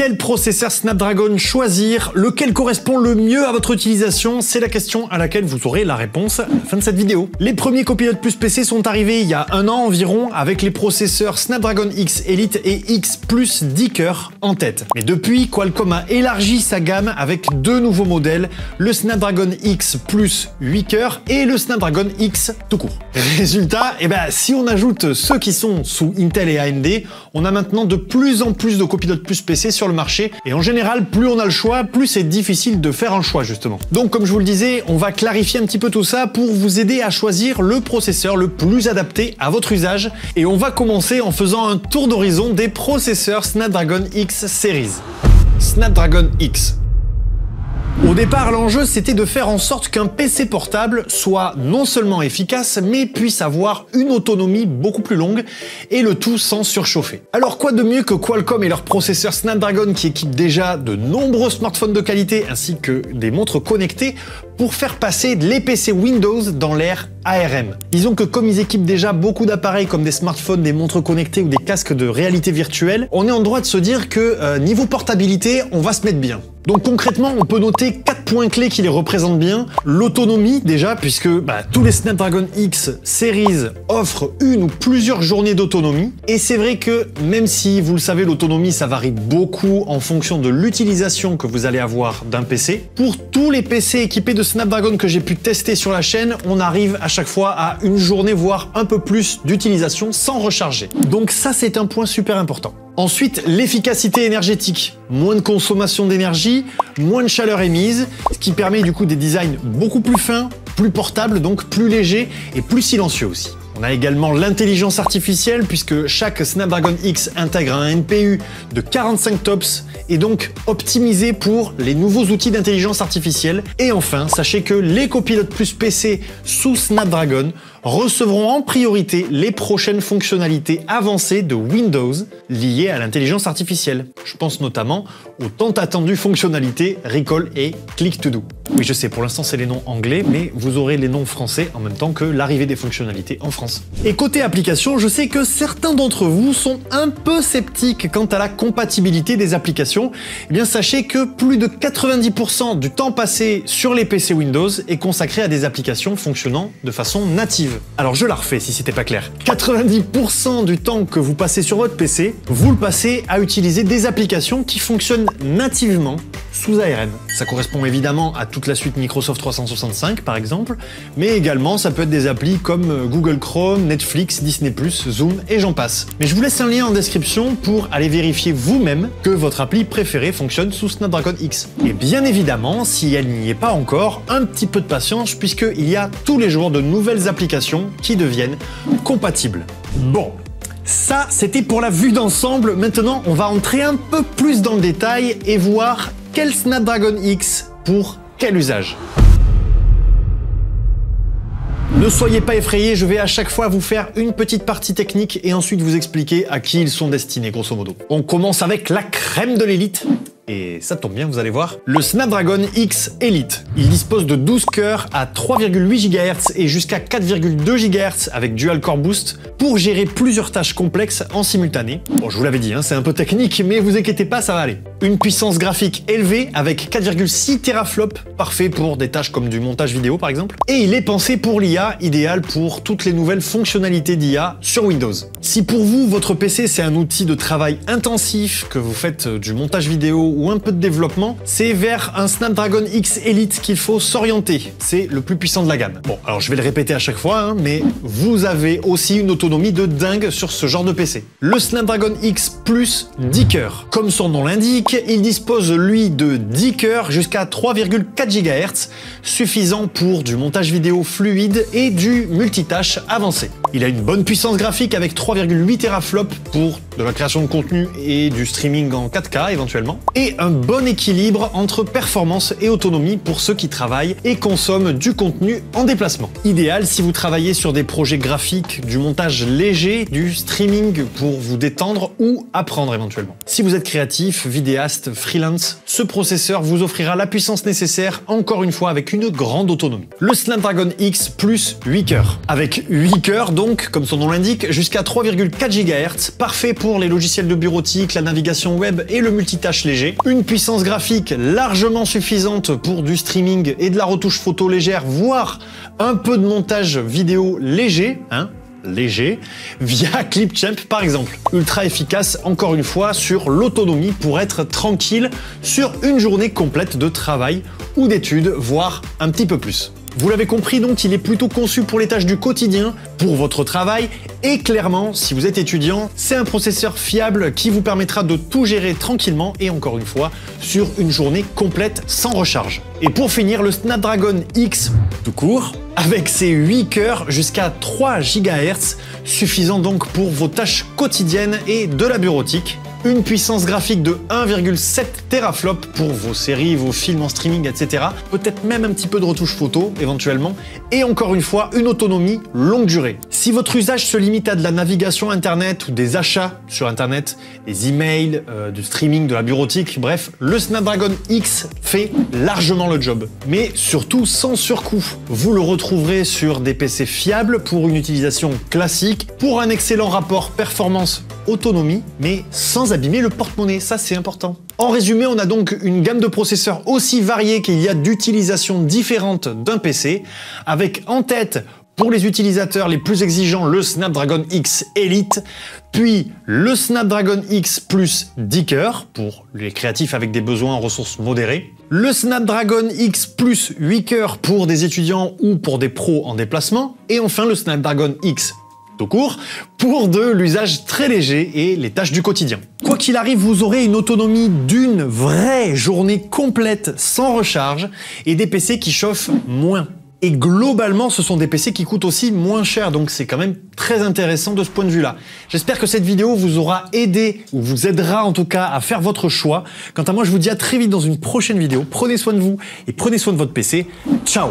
Quel processeur Snapdragon choisir? Lequel correspond le mieux à votre utilisation? C'est la question à laquelle vous aurez la réponse à la fin de cette vidéo. Les premiers Copilot Plus PC sont arrivés il y a un an environ avec les processeurs Snapdragon X Elite et X Plus 10 cœurs en tête. Mais depuis, Qualcomm a élargi sa gamme avec deux nouveaux modèles, le Snapdragon X Plus 8 cœurs et le Snapdragon X tout court. Résultat, si on ajoute ceux qui sont sous Intel et AMD, on a maintenant de plus en plus de Copilot Plus PC sur le marché et en général, plus on a le choix, plus c'est difficile de faire un choix justement. Donc comme je vous le disais, on va clarifier un petit peu tout ça pour vous aider à choisir le processeur le plus adapté à votre usage et on va commencer en faisant un tour d'horizon des processeurs Snapdragon X Series. Snapdragon X. Au départ, l'enjeu, c'était de faire en sorte qu'un PC portable soit non seulement efficace, mais puisse avoir une autonomie beaucoup plus longue, et le tout sans surchauffer. Alors quoi de mieux que Qualcomm et leur processeur Snapdragon qui équipent déjà de nombreux smartphones de qualité, ainsi que des montres connectées, pour faire passer les PC Windows dans l'ère ARM. Disons que comme ils équipent déjà beaucoup d'appareils comme des smartphones, des montres connectées ou des casques de réalité virtuelle, on est en droit de se dire que niveau portabilité, on va se mettre bien. Donc concrètement, on peut noter 4 points clés qui les représentent bien. L'autonomie déjà, puisque tous les Snapdragon X Series offrent une ou plusieurs journées d'autonomie. Et c'est vrai que même si, vous le savez, l'autonomie, ça varie beaucoup en fonction de l'utilisation que vous allez avoir d'un PC. Pour tous les PC équipés de Snapdragon que j'ai pu tester sur la chaîne, on arrive à chaque fois à une journée, voire un peu plus d'utilisation sans recharger. Donc ça, c'est un point super important. Ensuite, l'efficacité énergétique. Moins de consommation d'énergie, moins de chaleur émise, ce qui permet du coup des designs beaucoup plus fins, plus portables, donc plus légers et plus silencieux aussi. On a également l'intelligence artificielle puisque chaque Snapdragon X intègre un NPU de 45 TOPS et donc optimisé pour les nouveaux outils d'intelligence artificielle. Et enfin, sachez que les Copilot Plus PC sous Snapdragon recevront en priorité les prochaines fonctionnalités avancées de Windows liées à l'intelligence artificielle. Je pense notamment aux tant attendues fonctionnalités Recall et Click to Do. Oui, je sais, pour l'instant c'est les noms anglais, mais vous aurez les noms français en même temps que l'arrivée des fonctionnalités en France. Et côté application, je sais que certains d'entre vous sont un peu sceptiques quant à la compatibilité des applications. Eh bien, sachez que plus de 90% du temps passé sur les PC Windows est consacré à des applications fonctionnant de façon native. Alors je la refais si c'était pas clair. 90% du temps que vous passez sur votre PC, vous le passez à utiliser des applications qui fonctionnent nativement sous ARM. Ça correspond évidemment à toute la suite Microsoft 365 par exemple, mais également ça peut être des applis comme Google Chrome, Netflix, Disney+, Zoom et j'en passe. Mais je vous laisse un lien en description pour aller vérifier vous-même que votre appli préférée fonctionne sous Snapdragon X. Et bien évidemment, si elle n'y est pas encore, un petit peu de patience puisqu'il y a tous les jours de nouvelles applications qui deviennent compatibles. Bon. Ça, c'était pour la vue d'ensemble. Maintenant, on va entrer un peu plus dans le détail et voir quel Snapdragon X pour quel usage. Ne soyez pas effrayés, je vais à chaque fois vous faire une petite partie technique et ensuite vous expliquer à qui ils sont destinés, grosso modo. On commence avec la crème de l'élite. Et ça tombe bien, vous allez voir. Le Snapdragon X Elite. Il dispose de 12 cœurs à 3,8 GHz et jusqu'à 4,2 GHz avec Dual Core Boost pour gérer plusieurs tâches complexes en simultané. Bon, je vous l'avais dit, c'est un peu technique, mais vous inquiétez pas, ça va aller. Une puissance graphique élevée avec 4,6 teraflops, parfait pour des tâches comme du montage vidéo par exemple. Et il est pensé pour l'IA, idéal pour toutes les nouvelles fonctionnalités d'IA sur Windows. Si pour vous, votre PC c'est un outil de travail intensif, que vous faites du montage vidéo ou un peu de développement, c'est vers un Snapdragon X Elite qu'il faut s'orienter. C'est le plus puissant de la gamme. Bon, alors je vais le répéter à chaque fois, mais vous avez aussi une autonomie de dingue sur ce genre de PC. Le Snapdragon X Plus 10 cœurs. Comme son nom l'indique, il dispose lui de 10 cœurs jusqu'à 3,4 GHz, suffisant pour du montage vidéo fluide et du multitâche avancé. Il a une bonne puissance graphique avec 3,8 teraflops pour de la création de contenu et du streaming en 4K éventuellement. Et un bon équilibre entre performance et autonomie pour ceux qui travaillent et consomment du contenu en déplacement. Idéal si vous travaillez sur des projets graphiques, du montage léger, du streaming pour vous détendre ou apprendre éventuellement. Si vous êtes créatif, vidéaste, freelance, ce processeur vous offrira la puissance nécessaire, encore une fois avec une grande autonomie. Le Snapdragon X Plus 8 cœurs. Avec 8 cœurs donc, comme son nom l'indique, jusqu'à 3,4 GHz, parfait pour pour les logiciels de bureautique, la navigation web et le multitâche léger. Une puissance graphique largement suffisante pour du streaming et de la retouche photo légère, voire un peu de montage vidéo léger, léger, via Clipchamp par exemple. Ultra efficace encore une fois sur l'autonomie pour être tranquille sur une journée complète de travail ou d'études, voire un petit peu plus. Vous l'avez compris donc, il est plutôt conçu pour les tâches du quotidien, pour votre travail, et clairement, si vous êtes étudiant, c'est un processeur fiable qui vous permettra de tout gérer tranquillement et encore une fois, sur une journée complète sans recharge. Et pour finir, le Snapdragon X tout court, avec ses 8 cœurs jusqu'à 3 GHz, suffisant donc pour vos tâches quotidiennes et de la bureautique. Une puissance graphique de 1,7 teraflops pour vos séries, vos films en streaming, etc. Peut-être même un petit peu de retouche photo, éventuellement. Et encore une fois, une autonomie longue durée. Si votre usage se limite à de la navigation Internet ou des achats sur Internet, des emails, du streaming, de la bureautique, bref, le Snapdragon X fait largement le job. Mais surtout sans surcoût. Vous le retrouverez sur des PC fiables pour une utilisation classique, pour un excellent rapport performance-autonomie, mais sans abîmer le porte-monnaie, ça c'est important. En résumé, on a donc une gamme de processeurs aussi variée qu'il y a d'utilisations différentes d'un PC, avec en tête, pour les utilisateurs les plus exigeants, le Snapdragon X Elite, puis le Snapdragon X Plus 10 cœurs, pour les créatifs avec des besoins en ressources modérées, le Snapdragon X Plus 8 cœurs pour des étudiants ou pour des pros en déplacement, et enfin le Snapdragon X tout court, pour de l'usage très léger et les tâches du quotidien. Quoi qu'il arrive, vous aurez une autonomie d'une vraie journée complète sans recharge et des PC qui chauffent moins. Et globalement, ce sont des PC qui coûtent aussi moins cher, donc c'est quand même très intéressant de ce point de vue-là. J'espère que cette vidéo vous aura aidé, ou vous aidera en tout cas à faire votre choix. Quant à moi, je vous dis à très vite dans une prochaine vidéo. Prenez soin de vous et prenez soin de votre PC. Ciao!